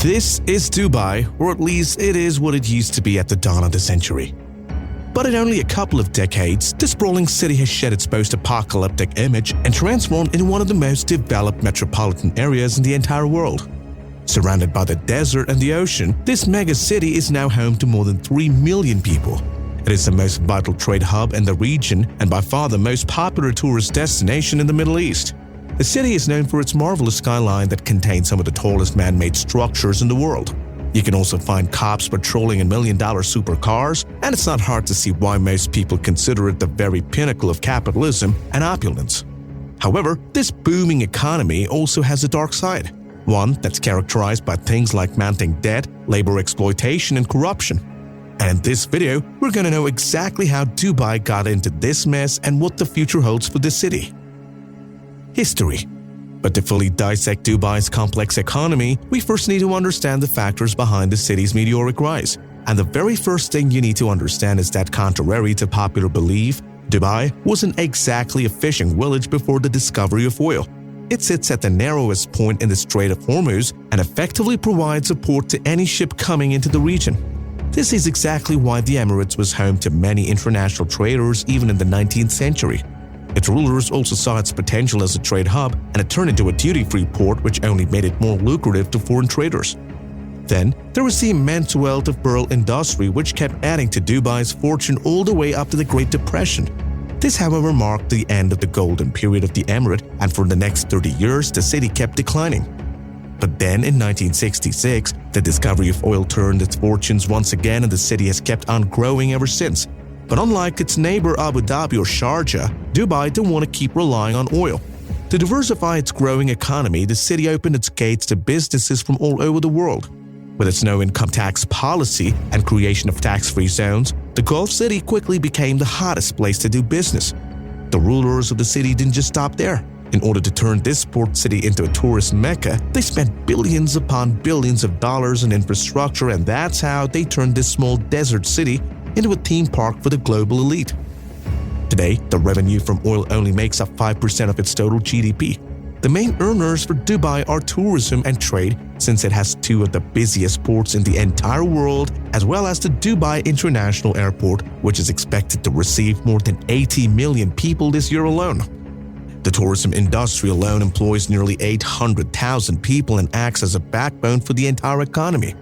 This is Dubai, or at least it is what it used to be at the dawn of the century. But in only a couple of decades, this sprawling city has shed its post-apocalyptic image and transformed into one of the most developed metropolitan areas in the entire world. Surrounded by the desert and the ocean, this mega city is now home to more than 3 million people. It is the most vital trade hub in the region and by far the most popular tourist destination in the Middle East. The city is known for its marvelous skyline that contains some of the tallest man-made structures in the world. You can also find cops patrolling in million-dollar supercars, and it's not hard to see why most people consider it the very pinnacle of capitalism and opulence. However, this booming economy also has a dark side, one that's characterized by things like mounting debt, labor exploitation, and corruption. And in this video, we're going to know exactly how Dubai got into this mess and what the future holds for the city. History. But to fully dissect Dubai's complex economy, we first need to understand the factors behind the city's meteoric rise. And the very first thing you need to understand is that contrary to popular belief, Dubai wasn't exactly a fishing village before the discovery of oil. It sits at the narrowest point in the Strait of Hormuz and effectively provides support to any ship coming into the region. This is exactly why the Emirates was home to many international traders even in the 19th century. Its rulers also saw its potential as a trade hub, and it turned into a duty-free port which only made it more lucrative to foreign traders. Then, there was the immense wealth of pearl industry which kept adding to Dubai's fortune all the way up to the Great Depression. This, however, marked the end of the golden period of the emirate, and for the next 30 years, the city kept declining. But then, in 1966, the discovery of oil turned its fortunes once again, and the city has kept on growing ever since. But unlike its neighbor Abu Dhabi or Sharjah, Dubai didn't want to keep relying on oil. To diversify its growing economy, the city opened its gates to businesses from all over the world. With its no income tax policy and creation of tax-free zones, the Gulf City quickly became the hottest place to do business. The rulers of the city didn't just stop there. In order to turn this port city into a tourist mecca, they spent billions upon billions of dollars in infrastructure, and that's how they turned this small desert city into a theme park for the global elite. Today, the revenue from oil only makes up 5% of its total GDP. The main earners for Dubai are tourism and trade, since it has two of the busiest ports in the entire world, as well as the Dubai International Airport, which is expected to receive more than 80 million people this year alone. The tourism industry alone employs nearly 800,000 people and acts as a backbone for the entire economy.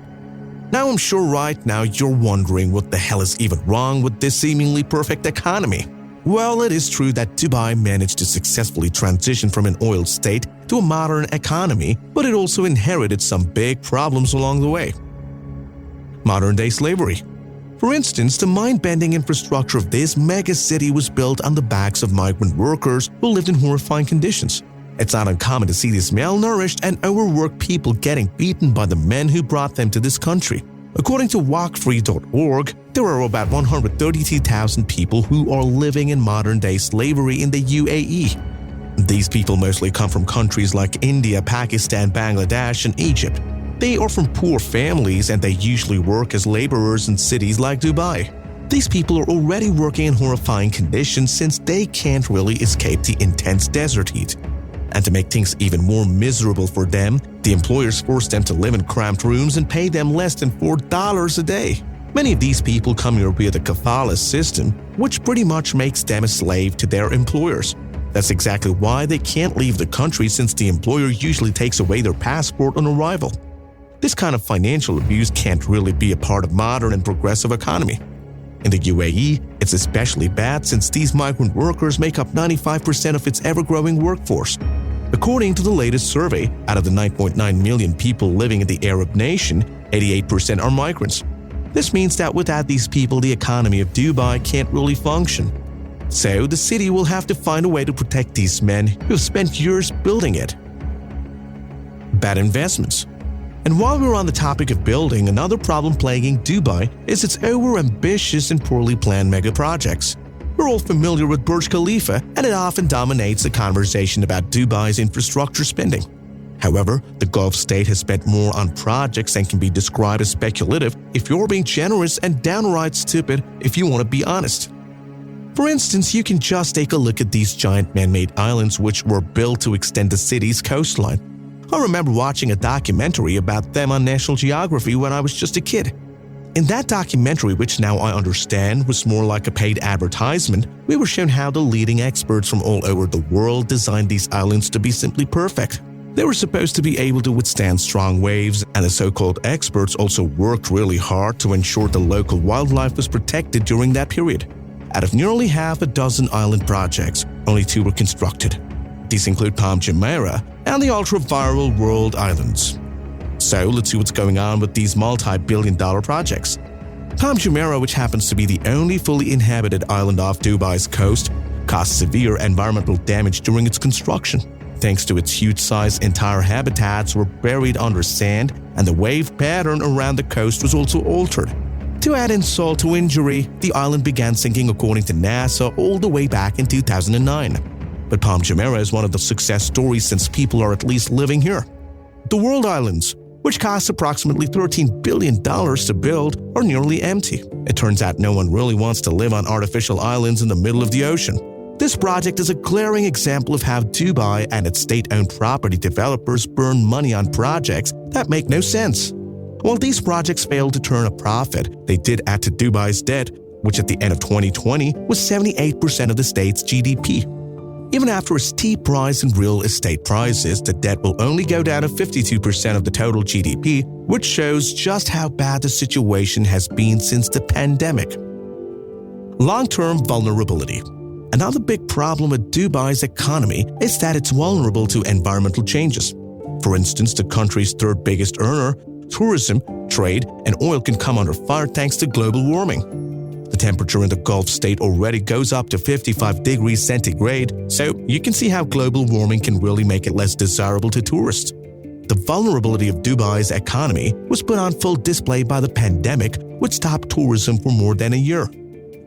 Now I'm sure right now you're wondering what the hell is even wrong with this seemingly perfect economy. Well, it is true that Dubai managed to successfully transition from an oil state to a modern economy, but it also inherited some big problems along the way. Modern-day slavery. For instance, the mind-bending infrastructure of this mega city was built on the backs of migrant workers who lived in horrifying conditions. It's not uncommon to see these malnourished and overworked people getting beaten by the men who brought them to this country. According to walkfree.org, there are about 132,000 people who are living in modern-day slavery in the UAE. These people mostly come from countries like India, Pakistan, Bangladesh, and Egypt. They are from poor families, and they usually work as laborers in cities like Dubai. These people are already working in horrifying conditions since they can't really escape the intense desert heat. And to make things even more miserable for them, the employers force them to live in cramped rooms and pay them less than $4 a day. Many of these people come here via the kafala system, which pretty much makes them a slave to their employers. That's exactly why they can't leave the country, since the employer usually takes away their passport on arrival. This kind of financial abuse can't really be a part of modern and progressive economy. In the UAE, it's especially bad since these migrant workers make up 95% of its ever-growing workforce. According to the latest survey, out of the 9.9 million people living in the Arab nation, 88% are migrants. This means that without these people, the economy of Dubai can't really function. So the city will have to find a way to protect these men who have spent years building it. Bad investments. And while we're on the topic of building, another problem plaguing Dubai is its over-ambitious and poorly planned mega projects. We're all familiar with Burj Khalifa, and it often dominates the conversation about Dubai's infrastructure spending. However, the Gulf state has spent more on projects and can be described as speculative if you're being generous, and downright stupid if you want to be honest. For instance, you can just take a look at these giant man-made islands which were built to extend the city's coastline. I remember watching a documentary about them on National Geography when I was just a kid. In that documentary, which now I understand was more like a paid advertisement, we were shown how the leading experts from all over the world designed these islands to be simply perfect. They were supposed to be able to withstand strong waves, and the so-called experts also worked really hard to ensure the local wildlife was protected during that period. Out of nearly half a dozen island projects, only 2 were constructed. These include Palm Jumeirah and the ultra-viral World Islands. So let's see what's going on with these multi-billion-dollar projects. Palm Jumeirah, which happens to be the only fully inhabited island off Dubai's coast, caused severe environmental damage during its construction. Thanks to its huge size, entire habitats were buried under sand, and the wave pattern around the coast was also altered. To add insult to injury, the island began sinking according to NASA all the way back in 2009. But Palm Jumeirah is one of the success stories since people are at least living here. The World Islands, which cost approximately $13 billion to build, are nearly empty. It turns out no one really wants to live on artificial islands in the middle of the ocean. This project is a glaring example of how Dubai and its state-owned property developers burn money on projects that make no sense. While these projects failed to turn a profit, they did add to Dubai's debt, which at the end of 2020 was 78% of the state's GDP. Even after a steep rise in real estate prices, the debt will only go down to 52% of the total GDP, which shows just how bad the situation has been since the pandemic. Long-term vulnerability. Another big problem with Dubai's economy is that it's vulnerable to environmental changes. For instance, the country's third biggest earner, tourism, trade, and oil can come under fire thanks to global warming. The temperature in the Gulf state already goes up to 55 degrees centigrade, so you can see how global warming can really make it less desirable to tourists. The vulnerability of Dubai's economy was put on full display by the pandemic, which stopped tourism for more than a year.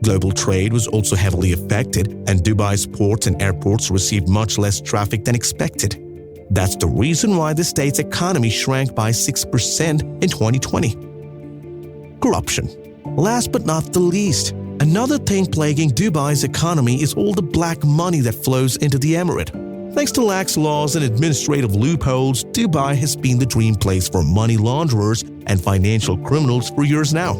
Global trade was also heavily affected, and Dubai's ports and airports received much less traffic than expected. That's the reason why the state's economy shrank by 6% in 2020. Corruption. Last but not the least, another thing plaguing Dubai's economy is all the black money that flows into the emirate. Thanks to lax laws and administrative loopholes, Dubai has been the dream place for money launderers and financial criminals for years now.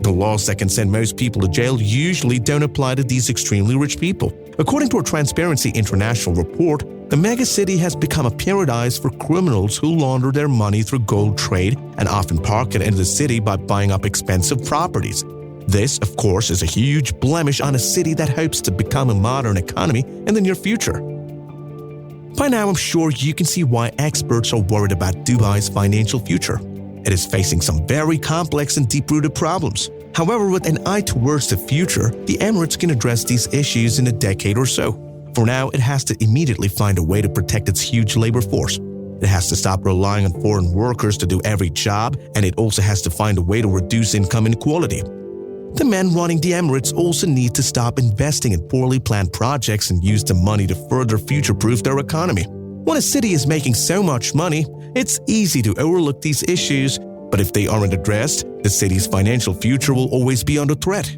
The laws that can send most people to jail usually don't apply to these extremely rich people. According to a Transparency International report, the megacity has become a paradise for criminals who launder their money through gold trade and often park it into the city by buying up expensive properties. This, of course, is a huge blemish on a city that hopes to become a modern economy in the near future. By now, I'm sure you can see why experts are worried about Dubai's financial future. It is facing some very complex and deep-rooted problems. However, with an eye towards the future, the Emirates can address these issues in a decade or so. For now, it has to immediately find a way to protect its huge labor force. It has to stop relying on foreign workers to do every job, and it also has to find a way to reduce income inequality. The men running the Emirates also need to stop investing in poorly planned projects and use the money to further future-proof their economy. When a city is making so much money, it's easy to overlook these issues, but if they aren't addressed, the city's financial future will always be under threat.